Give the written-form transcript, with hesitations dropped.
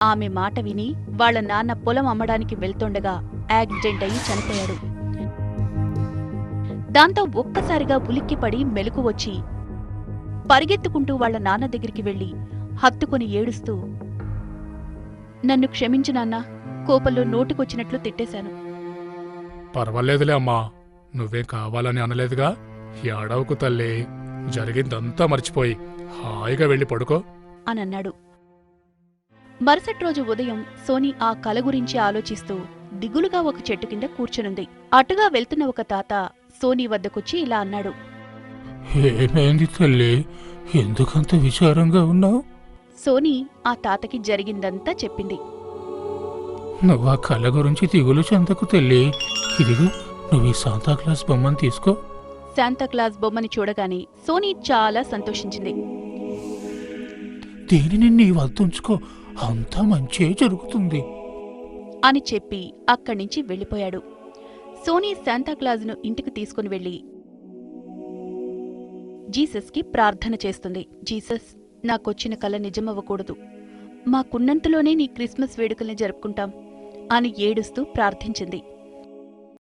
ఆమె మాట విని వాళ్ళ నాన్న పొలం అమ్మడానికి వెళ్తుండగా యాక్సిడెంట్ అయి చనిపోయాడు. దాంతో ఒక్కసారిగా ఉలిక్కిపడి మెలకు వచ్చి పరిగెత్తుకుంటూ వాళ్ళ నాన్న దగ్గరికి వెళ్లి హత్తుకుని ఏడుస్తూ, నన్ను క్షమించు నాన్నా, కోపంలో నోటికొచ్చినట్లు తిట్టేశాను. పర్వాలేదులే అమ్మా, నువ్వేం కావాలని అనలేదుగా. ఏడవకు తల్లి, జరిగిందంతా మర్చిపోయి హాయిగా వెళ్ళి పడుకో అనన్నాడు. మరుసటి రోజు ఉదయం సోనీ ఆ కల గురించి ఆలోచిస్తూ దిగులుగా ఒక చెట్టు కింద కూర్చునుంది. అటుగా వెళ్తున్న ఒక తాత సోనీ వద్దకొచ్చి ఇలా అన్నాడు. ఏమైంది తల్లి, ఎందుకంత విచారంగా ఉన్నావు? సోనీ ఆ తాతకి జరిగిందంతా చెప్పింది. నువ్వు ఆ కళ గురించి దిగులు చెందకు తల్లి. ఇదిగో, నువ్వు ఈ శాంతాక్లాస్ బొమ్మను తీసుకో. శాంతాక్లాస్ బొమ్మని చూడగానే సోనీ చాలా సంతోషించింది. దీనిని నీ వద్దుంచుకో, అంతా మంచే జరుగుతుంది అని చెప్పి అక్కడ్నించి వెళ్ళిపోయాడు. సోనీ శాంతాక్లాజ్ను ఇంటికి తీసుకుని వెళ్ళి జీసస్కి ప్రార్థన చేస్తుంది. జీసస్, నాకొచ్చిన కల నిజమవ్వకూడదు. మాకున్నంతలోనే నీ క్రిస్మస్ వేడుకల్ని జరుపుకుంటాం అని ఏడుస్తూ ప్రార్థించింది.